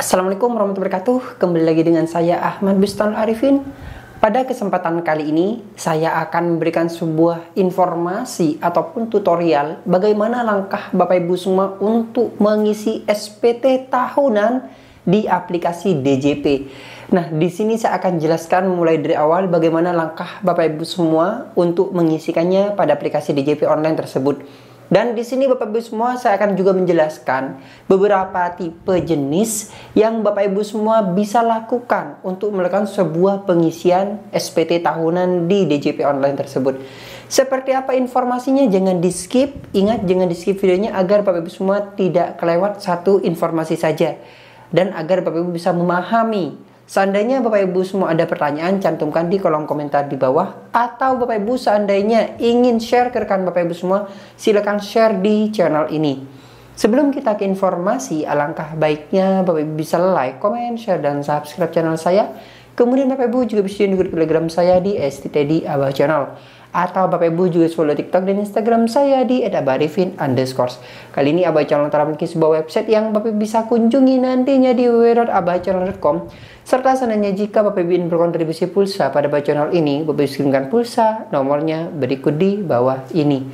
Assalamualaikum warahmatullahi wabarakatuh. Kembali lagi dengan saya Ahmad Bustan Arifin. Pada kesempatan kali ini saya akan memberikan sebuah informasi ataupun tutorial bagaimana langkah Bapak Ibu semua untuk mengisi SPT tahunan di aplikasi DJP. Nah, di sini saya akan jelaskan mulai dari awal bagaimana langkah Bapak Ibu semua untuk mengisikannya pada aplikasi DJP online tersebut. Dan di sini Bapak Ibu semua saya akan juga menjelaskan beberapa tipe jenis yang Bapak Ibu semua bisa lakukan untuk melakukan sebuah pengisian SPT tahunan di DJP online tersebut. Seperti apa informasinya jangan di skip, ingat jangan di skip videonya agar Bapak Ibu semua tidak kelewat satu informasi saja. Dan agar Bapak Ibu bisa memahami. Seandainya Bapak Ibu semua ada pertanyaan, cantumkan di kolom komentar di bawah. Atau Bapak Ibu seandainya ingin share ke rekan Bapak Ibu semua, silakan share di channel ini. Sebelum kita ke informasi, alangkah baiknya Bapak Ibu bisa like, comment, share, dan subscribe channel saya. Kemudian Bapak Ibu juga bisa join grup Telegram saya di STTD Abah Channel. Atau Bapak Ibu juga follow TikTok dan Instagram saya di @abarifin_. Kali ini Abah Channel telah memiliki sebuah website yang Bapak Ibu bisa kunjungi nantinya di www.abahchannel.com. Serta seandainya jika Bapak Ibu ingin berkontribusi pulsa pada Abah Channel ini, Bapak Ibu kirimkan pulsa, nomornya berikut di bawah ini.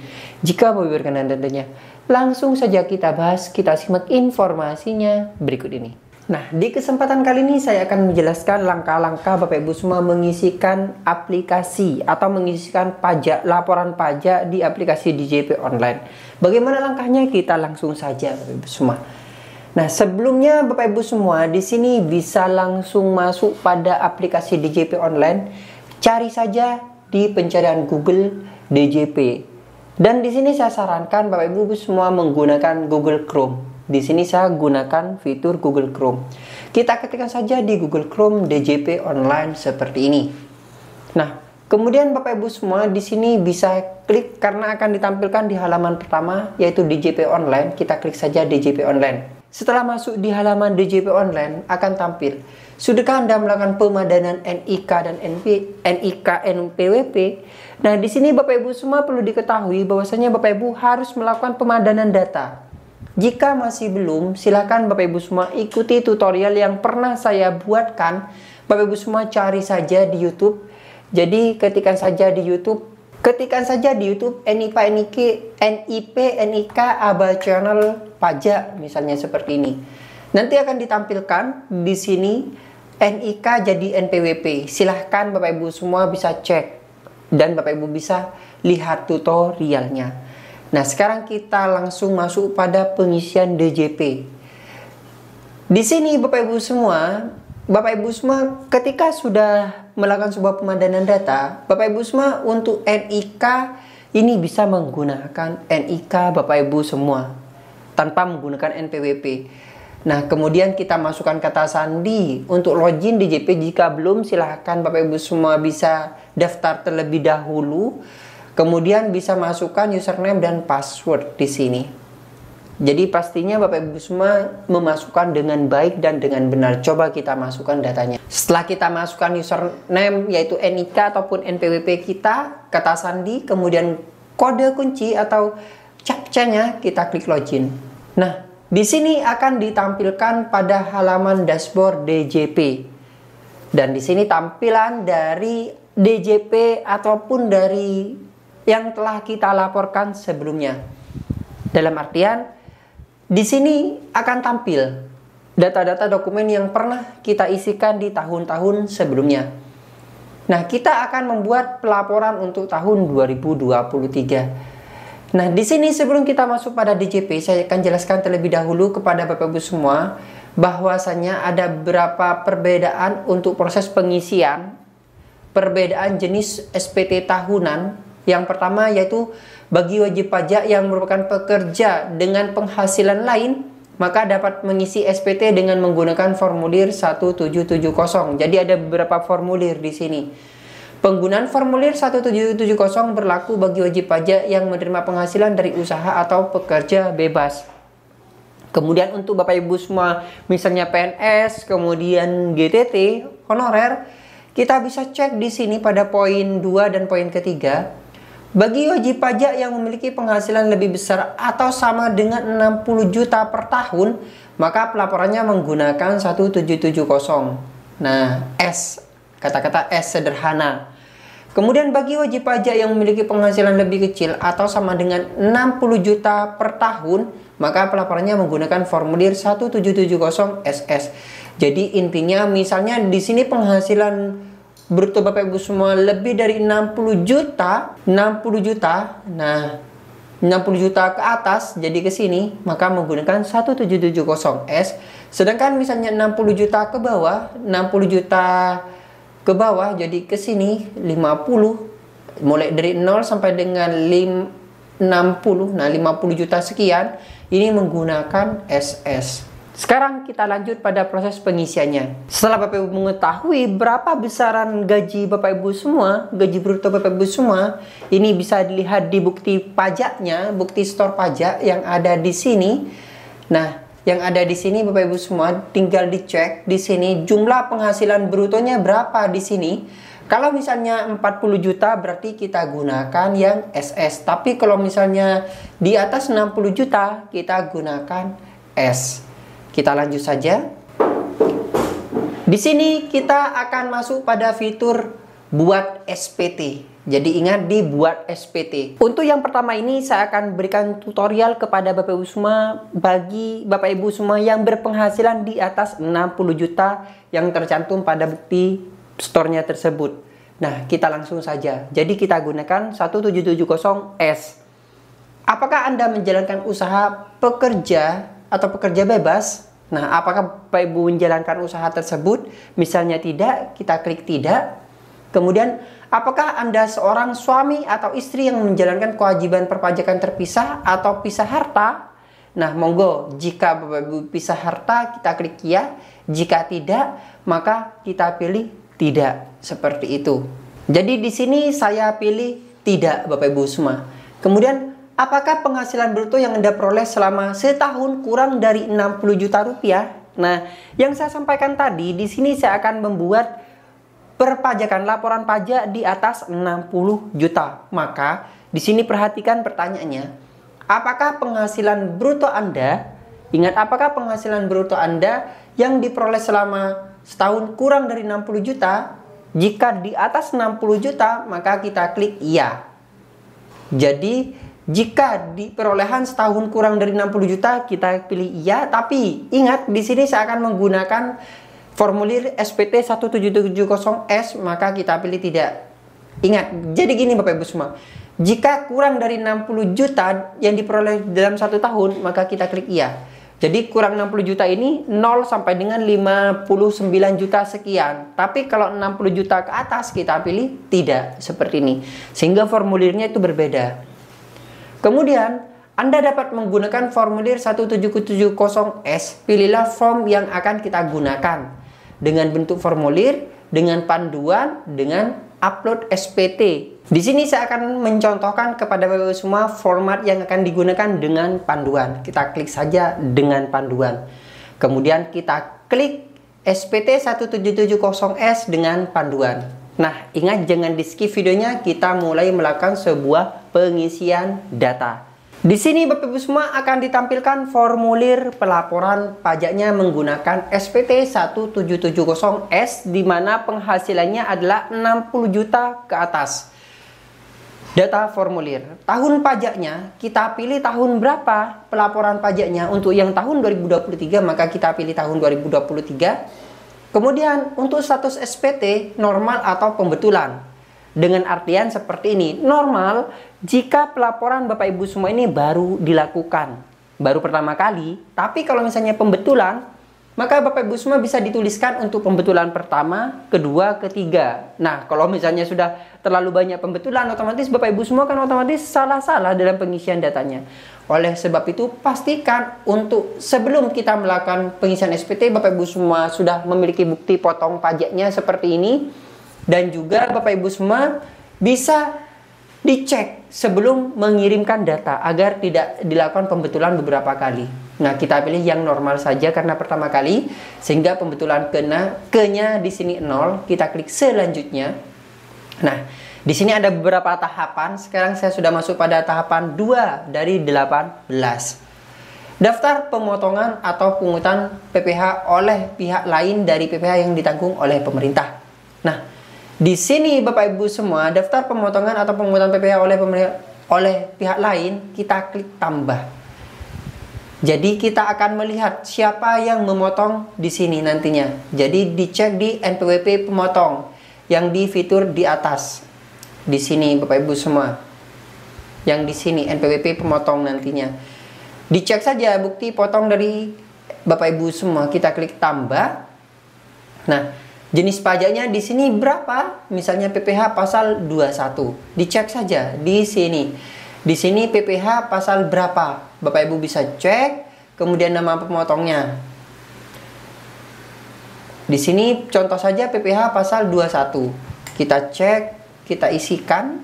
Jika Bapak Ibu berkenan tentunya, langsung saja kita bahas, kita simak informasinya berikut ini. Nah, di kesempatan kali ini saya akan menjelaskan langkah-langkah Bapak Ibu semua mengisikan aplikasi atau mengisikan pajak, laporan pajak di aplikasi DJP online. Bagaimana langkahnya? Kita langsung saja Bapak Ibu semua. Nah, sebelumnya Bapak Ibu semua di sini bisa langsung masuk pada aplikasi DJP online. Cari saja di pencarian Google DJP. Dan di sini saya sarankan Bapak Ibu semua menggunakan Google Chrome. Di sini saya gunakan fitur Google Chrome. Kita ketikkan saja di Google Chrome DJP online seperti ini. Nah, kemudian Bapak Ibu semua di sini bisa klik karena akan ditampilkan di halaman pertama yaitu DJP online. Kita klik saja DJP online. Setelah masuk di halaman DJP online akan tampil, sudahkah Anda melakukan pemadanan NIK dan NIK NPWP? Nah, di sini Bapak Ibu semua perlu diketahui bahwasanya Bapak Ibu harus melakukan pemadanan data. Jika masih belum, silakan Bapak Ibu semua ikuti tutorial yang pernah saya buatkan. Bapak Ibu semua cari saja di YouTube. Jadi ketikkan saja di YouTube NIP NIK Abah Channel pajak misalnya seperti ini. Nanti akan ditampilkan di sini NIK jadi NPWP. Silahkan Bapak Ibu semua bisa cek dan Bapak Ibu bisa lihat tutorialnya. Nah, sekarang kita langsung masuk pada pengisian DJP. Di sini Bapak Ibu semua ketika sudah melakukan sebuah pemadanan data, Bapak Ibu semua untuk NIK ini bisa menggunakan NIK Bapak Ibu semua tanpa menggunakan NPWP. Nah, kemudian kita masukkan kata sandi untuk login DJP. Jika belum, silahkan Bapak Ibu semua bisa daftar terlebih dahulu. Kemudian bisa masukkan username dan password di sini. Jadi pastinya Bapak Ibu semua memasukkan dengan baik dan dengan benar. Coba kita masukkan datanya. Setelah kita masukkan username yaitu NIK ataupun NPWP kita, kata sandi, kemudian kode kunci atau captcha-nya, kita klik login. Nah, di sini akan ditampilkan pada halaman dashboard DJP. Dan di sini tampilan dari DJP ataupun dari yang telah kita laporkan sebelumnya. Dalam artian, di sini akan tampil data-data dokumen yang pernah kita isikan di tahun-tahun sebelumnya. Nah, kita akan membuat pelaporan untuk tahun 2023. Nah, di sini sebelum kita masuk pada DJP, saya akan jelaskan terlebih dahulu kepada Bapak Ibu semua bahwasanya ada beberapa perbedaan untuk proses pengisian, perbedaan jenis SPT tahunan. Yang pertama yaitu bagi wajib pajak yang merupakan pekerja dengan penghasilan lain, maka dapat mengisi SPT dengan menggunakan formulir 1770. Jadi ada beberapa formulir di sini. Penggunaan formulir 1770 berlaku bagi wajib pajak yang menerima penghasilan dari usaha atau pekerja bebas. Kemudian untuk Bapak Ibu semua misalnya PNS, kemudian GTT, honorer, kita bisa cek di sini pada poin 2 dan poin ketiga. Bagi wajib pajak yang memiliki penghasilan lebih besar atau sama dengan 60 juta per tahun, maka pelaporannya menggunakan 1770. Nah, S, kata-kata S sederhana. Kemudian bagi wajib pajak yang memiliki penghasilan lebih kecil atau sama dengan 60 juta per tahun, maka pelaporannya menggunakan formulir 1770 SS. Jadi intinya misalnya di sini penghasilan bruto Bapak Ibu semua lebih dari 60 juta. Nah, 60 juta ke atas jadi ke sini, maka menggunakan 1770S. Sedangkan misalnya 60 juta ke bawah, 60 juta ke bawah jadi ke sini 50. Mulai dari 0 sampai dengan 60. Nah, 50 juta sekian ini menggunakan SS. Sekarang kita lanjut pada proses pengisiannya. Setelah Bapak Ibu mengetahui berapa besaran gaji Bapak Ibu semua, gaji bruto Bapak Ibu semua, ini bisa dilihat di bukti pajaknya, bukti store pajak yang ada di sini. Nah, yang ada di sini Bapak Ibu semua tinggal dicek di sini jumlah penghasilan brutonya berapa di sini. Kalau misalnya 40 juta berarti kita gunakan yang SS. Tapi kalau misalnya di atas 60 juta kita gunakan S. Kita lanjut saja. Di sini kita akan masuk pada fitur buat SPT. Jadi ingat di buat SPT. Untuk yang pertama ini saya akan berikan tutorial kepada Bapak Ibu semua bagi Bapak Ibu semua yang berpenghasilan di atas 60 juta yang tercantum pada bukti store-nya tersebut. Nah, kita langsung saja. Jadi kita gunakan 1770S. Apakah Anda menjalankan usaha pekerja atau pekerja bebas? Nah, apakah Bapak Ibu menjalankan usaha tersebut? Misalnya tidak, kita klik tidak. Kemudian, apakah Anda seorang suami atau istri yang menjalankan kewajiban perpajakan terpisah atau pisah harta? Nah, monggo, jika Bapak Ibu pisah harta, kita klik ya. Jika tidak, maka kita pilih tidak. Seperti itu. Jadi di sini saya pilih tidak, Bapak Ibu semua. Kemudian, apakah penghasilan bruto yang Anda peroleh selama setahun kurang dari 60 juta rupiah? Nah, yang saya sampaikan tadi, di sini saya akan membuat perpajakan laporan pajak di atas 60 juta. Maka, di sini perhatikan pertanyaannya. Apakah penghasilan bruto Anda, ingat apakah penghasilan bruto Anda yang diperoleh selama setahun kurang dari 60 juta? Jika di atas 60 juta, maka kita klik iya. Jadi, jika di perolehan setahun kurang dari 60 juta, kita pilih iya. Tapi ingat, di sini saya akan menggunakan formulir SPT 1770S, maka kita pilih tidak. Ingat, jadi gini Bapak Ibu semua. Jika kurang dari 60 juta yang diperoleh dalam satu tahun, maka kita klik iya. Jadi kurang 60 juta ini 0 sampai dengan 59 juta sekian. Tapi kalau 60 juta ke atas, kita pilih tidak. Seperti ini. Sehingga formulirnya itu berbeda. Kemudian, Anda dapat menggunakan formulir 1770S. Pilihlah form yang akan kita gunakan. Dengan bentuk formulir, dengan panduan, dengan upload SPT. Di sini saya akan mencontohkan kepada Bapak Ibu semua format yang akan digunakan dengan panduan. Kita klik saja dengan panduan. Kemudian kita klik SPT 1770S dengan panduan. Nah, ingat jangan di skip videonya, kita mulai melakukan sebuah pengisian data. Di sini Bapak Ibu semua akan ditampilkan formulir pelaporan pajaknya menggunakan SPT 1770S di mana penghasilannya adalah 60 juta ke atas. Data formulir. Tahun pajaknya kita pilih tahun berapa pelaporan pajaknya. Untuk yang tahun 2023 maka kita pilih tahun 2023. Kemudian untuk status SPT normal atau pembetulan. Dengan artian seperti ini, normal jika pelaporan Bapak Ibu semua ini baru dilakukan, baru pertama kali. Tapi kalau misalnya pembetulan, maka Bapak Ibu semua bisa dituliskan untuk pembetulan pertama, kedua, ketiga. Nah, kalau misalnya sudah terlalu banyak pembetulan, otomatis Bapak Ibu semua kan otomatis salah-salah dalam pengisian datanya. Oleh sebab itu, pastikan untuk sebelum kita melakukan pengisian SPT, Bapak Ibu semua sudah memiliki bukti potong pajaknya seperti ini. Dan juga Bapak Ibu semua bisa dicek sebelum mengirimkan data agar tidak dilakukan pembetulan beberapa kali. Nah, kita pilih yang normal saja karena pertama kali, sehingga pembetulan kenya di sini 0. Kita klik selanjutnya. Nah, Di sini ada beberapa tahapan. Sekarang saya sudah masuk pada tahapan 2 dari 18. Daftar pemotongan atau pungutan PPh oleh pihak lain dari PPh yang ditanggung oleh pemerintah. Nah, di sini Bapak Ibu semua, daftar pemotongan atau pungutan PPh oleh pihak lain, kita klik tambah. Jadi kita akan melihat siapa yang memotong di sini nantinya. Jadi dicek di NPWP pemotong yang di fitur di atas. Di sini Bapak Ibu semua. Yang di sini NPWP pemotong nantinya. Dicek saja bukti potong dari Bapak Ibu semua. Kita klik tambah. Nah, jenis pajaknya di sini berapa? Misalnya PPh pasal 21. Dicek saja di sini. Di sini PPh pasal berapa? Bapak Ibu bisa cek, kemudian nama pemotongnya. Di sini contoh saja PPh pasal 21. Kita cek, kita isikan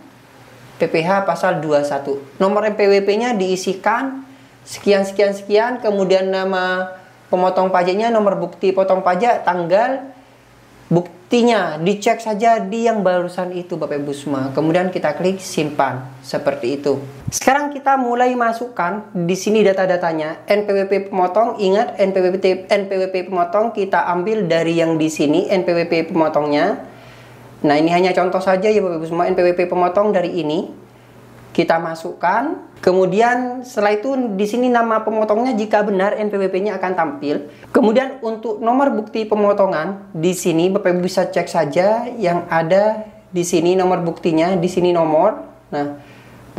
PPh pasal 21. Nomor NPWP-nya diisikan sekian sekian sekian, kemudian nama pemotong pajaknya, nomor bukti potong pajak, tanggal, buktinya dicek saja di yang barusan itu Bapak Ibu semua. Kemudian kita klik simpan seperti itu. Sekarang kita mulai masukkan di sini data-datanya. NPWP pemotong, ingat NPWP pemotong kita ambil dari yang di sini NPWP pemotongnya. Nah, ini hanya contoh saja ya Bapak Ibu semua. NPWP pemotong dari ini kita masukkan. Kemudian setelah itu di sini nama pemotongnya jika benar NPWP-nya akan tampil. Kemudian untuk nomor bukti pemotongan di sini Bapak Ibu bisa cek saja yang ada di sini nomor buktinya, di sini nomor. Nah,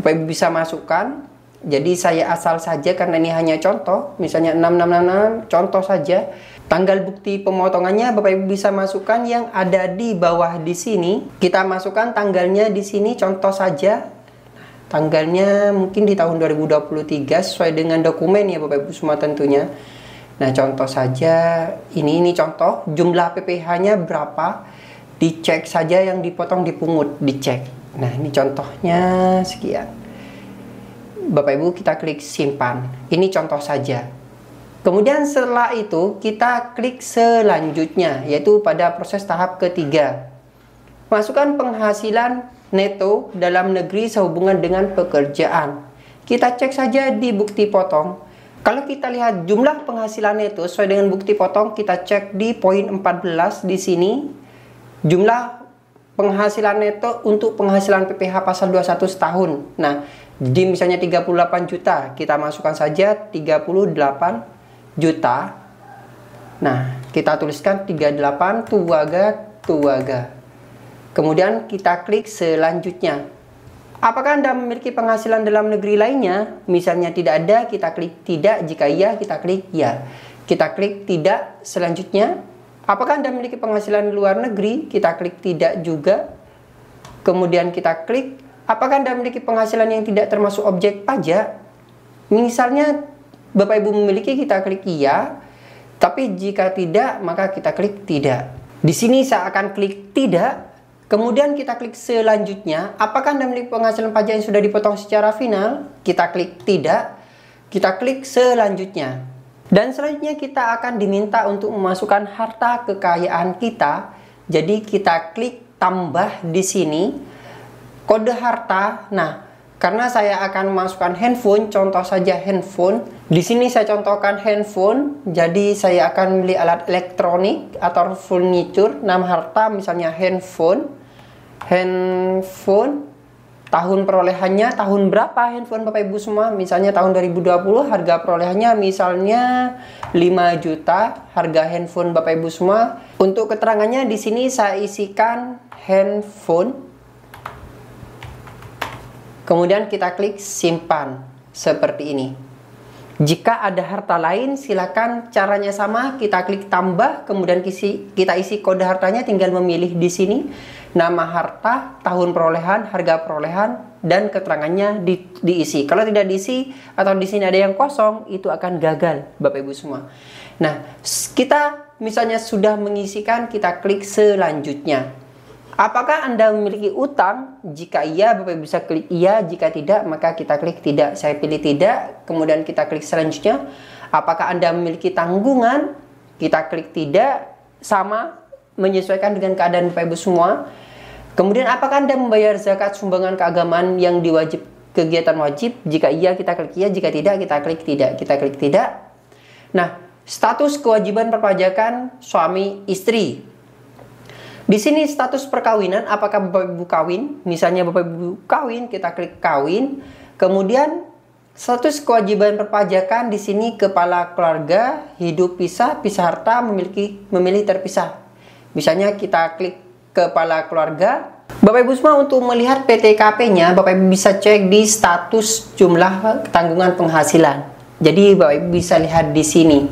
Bapak Ibu bisa masukkan. Jadi saya asal saja karena ini hanya contoh, misalnya 6666 contoh saja. Tanggal bukti pemotongannya Bapak Ibu bisa masukkan yang ada di bawah di sini. Kita masukkan tanggalnya di sini contoh saja. Tanggalnya mungkin di tahun 2023 sesuai dengan dokumen ya Bapak Ibu semua tentunya. Nah, contoh saja ini contoh jumlah PPh-nya berapa. Dicek saja yang dipotong dipungut, dicek. Nah, ini contohnya sekian. Bapak Ibu kita klik simpan. Ini contoh saja. Kemudian setelah itu kita klik selanjutnya, yaitu pada proses tahap ketiga. Masukkan penghasilan neto dalam negeri sehubungan dengan pekerjaan. Kita cek saja di bukti potong. Kalau kita lihat jumlah penghasilan neto sesuai dengan bukti potong, kita cek di poin 14 di sini. Jumlah penghasilan neto untuk penghasilan PPh pasal 21 setahun. Nah, jadi misalnya 38 juta, kita masukkan saja 38 juta. Nah, kita tuliskan 38 tuaga. Kemudian kita klik selanjutnya. Apakah Anda memiliki penghasilan dalam negeri lainnya? Misalnya tidak ada, kita klik tidak. Jika iya, kita klik ya. Kita klik tidak. Selanjutnya, apakah Anda memiliki penghasilan di luar negeri? Kita klik tidak juga. Kemudian kita klik, apakah Anda memiliki penghasilan yang tidak termasuk objek pajak? Misalnya Bapak Ibu memiliki, kita klik iya. Tapi jika tidak, maka kita klik tidak. Di sini saya akan klik tidak. Kemudian kita klik selanjutnya. Apakah Anda memiliki penghasilan pajak yang sudah dipotong secara final? Kita klik tidak. Kita klik selanjutnya. Dan selanjutnya kita akan diminta untuk memasukkan harta kekayaan kita. Jadi kita klik tambah di sini. Kode harta. Nah, karena saya akan memasukkan handphone, contoh saja handphone. Di sini saya contohkan handphone. Jadi saya akan beli alat elektronik atau furniture. Nama harta misalnya handphone. Tahun perolehannya tahun berapa handphone Bapak Ibu semua? Misalnya tahun 2020, harga perolehannya misalnya 5 juta harga handphone Bapak Ibu semua. Untuk keterangannya di sini saya isikan handphone. Kemudian kita klik simpan seperti ini. Jika ada harta lain, silakan caranya sama, kita klik tambah, kemudian kita isi kode hartanya, tinggal memilih di sini nama harta, tahun perolehan, harga perolehan, dan keterangannya diisi. Kalau tidak diisi atau di sini ada yang kosong, itu akan gagal Bapak Ibu semua. Nah, kita misalnya sudah mengisikan, kita klik selanjutnya. Apakah Anda memiliki utang? Jika iya, Bapak bisa klik iya. Jika tidak, maka kita klik tidak. Saya pilih tidak. Kemudian kita klik selanjutnya. Apakah Anda memiliki tanggungan? Kita klik tidak. Sama, menyesuaikan dengan keadaan Bapak Ibu semua. Kemudian apakah Anda membayar zakat sumbangan keagamaan yang diwajib kegiatan wajib? Jika iya kita klik iya, jika tidak kita klik tidak. Kita klik tidak. Nah, status kewajiban perpajakan suami istri. Di sini status perkawinan, apakah Bapak Ibu kawin? Misalnya Bapak Ibu kawin, kita klik kawin. Kemudian status kewajiban perpajakan di sini kepala keluarga, hidup pisah, pisah harta, memilih terpisah. Misalnya kita klik kepala keluarga. Bapak Ibu semua, untuk melihat PTKP-nya, Bapak Ibu bisa cek di status jumlah tanggungan penghasilan. Jadi Bapak Ibu bisa lihat di sini.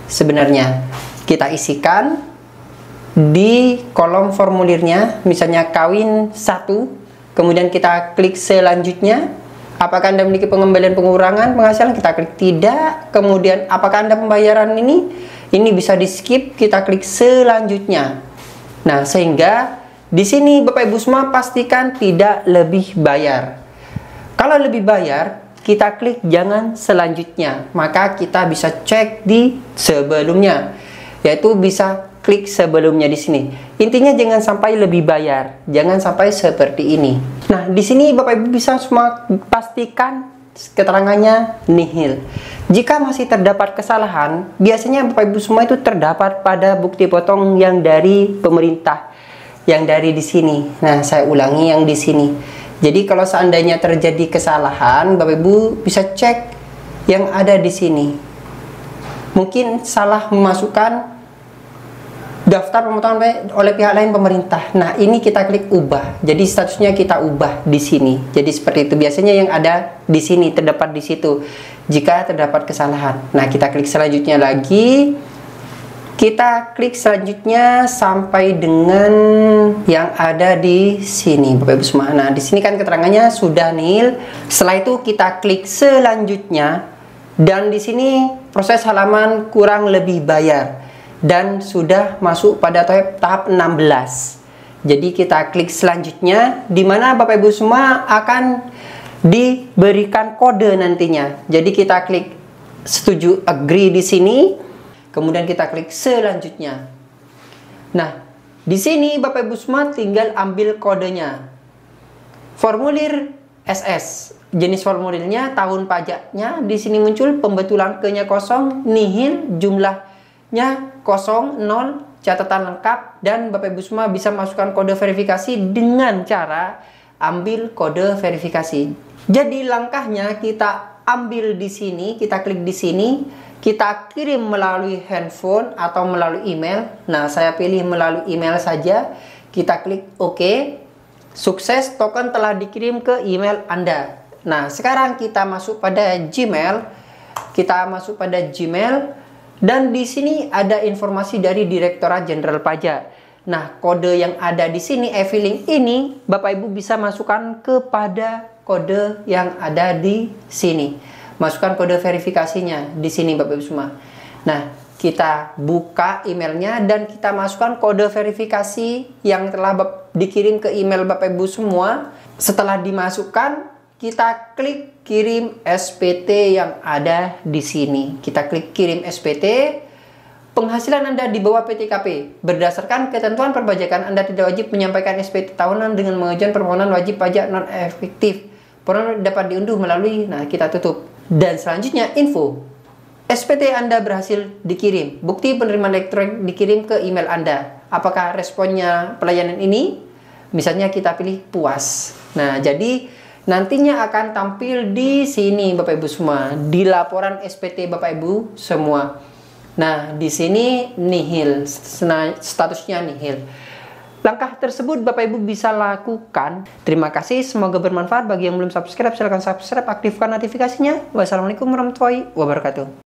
Sebenarnya kita isikan di kolom formulirnya, misalnya kawin 1, kemudian kita klik selanjutnya. Apakah Anda memiliki pengembalian pengurangan penghasilan? Kita klik tidak. Kemudian apakah Anda pembayaran ini bisa di skip, kita klik selanjutnya. Nah, sehingga di sini Bapak Ibu semua pastikan tidak lebih bayar. Kalau lebih bayar, kita klik jangan selanjutnya, maka kita bisa cek di sebelumnya, yaitu bisa klik sebelumnya di sini. Intinya jangan sampai lebih bayar, jangan sampai seperti ini. Nah, di sini Bapak Ibu bisa semua pastikan keterangannya nihil. Jika masih terdapat kesalahan, biasanya Bapak Ibu semua itu terdapat pada bukti potong yang dari pemerintah, yang dari di sini. Nah, saya ulangi yang di sini. Jadi kalau seandainya terjadi kesalahan, Bapak Ibu bisa cek yang ada di sini. Mungkin salah memasukkan daftar pemotongan oleh pihak lain pemerintah. Nah, ini kita klik ubah. Jadi statusnya kita ubah di sini. Jadi seperti itu. Biasanya yang ada di sini terdapat di situ. Jika terdapat kesalahan. Nah, kita klik selanjutnya lagi. Kita klik selanjutnya sampai dengan yang ada di sini, Bapak Ibu semua. Nah, di sini kan keterangannya sudah nihil. Setelah itu kita klik selanjutnya, dan di sini proses halaman kurang lebih bayar dan sudah masuk pada tahap 16. Jadi kita klik selanjutnya, di mana Bapak Ibu semua akan diberikan kode nantinya. Jadi kita klik setuju, agree di sini. Kemudian kita klik selanjutnya. Nah, di sini Bapak Ibu semua tinggal ambil kodenya. Formulir SS. Jenis formulirnya, tahun pajaknya. Di sini muncul pembetulan ke-nya kosong, nihil, jumlahnya 0, 0, catatan lengkap. Dan Bapak Ibu semua bisa masukkan kode verifikasi dengan cara ambil kode verifikasi. Jadi langkahnya kita ambil di sini, kita klik di sini. Kita kirim melalui handphone atau melalui email. Nah, saya pilih melalui email saja. Kita klik OK. Sukses, token telah dikirim ke email Anda. Nah, sekarang kita masuk pada Gmail. Kita masuk pada Gmail. Dan di sini ada informasi dari Direktorat Jenderal Pajak. Nah, kode yang ada di sini, e-filing ini, Bapak Ibu bisa masukkan kepada kode yang ada di sini. Masukkan kode verifikasinya di sini Bapak Ibu semua. Nah, kita buka emailnya dan kita masukkan kode verifikasi yang telah dikirim ke email Bapak Ibu semua. Setelah dimasukkan, kita klik kirim SPT yang ada di sini. Kita klik kirim SPT. Penghasilan Anda di bawah PTKP. Berdasarkan ketentuan perpajakan, Anda tidak wajib menyampaikan SPT tahunan dengan mengajukan permohonan wajib pajak non efektif. Permohonan dapat diunduh melalui, nah kita tutup. Dan selanjutnya info. SPT Anda berhasil dikirim. Bukti penerimaan elektronik dikirim ke email Anda. Apakah responnya pelayanan ini? Misalnya kita pilih puas. Nah, jadi nantinya akan tampil di sini Bapak Ibu semua, di laporan SPT Bapak Ibu semua. Nah, di sini nihil, statusnya nihil. Langkah tersebut Bapak Ibu bisa lakukan. Terima kasih, semoga bermanfaat. Bagi yang belum subscribe, silahkan subscribe, aktifkan notifikasinya. Wassalamualaikum warahmatullahi wabarakatuh.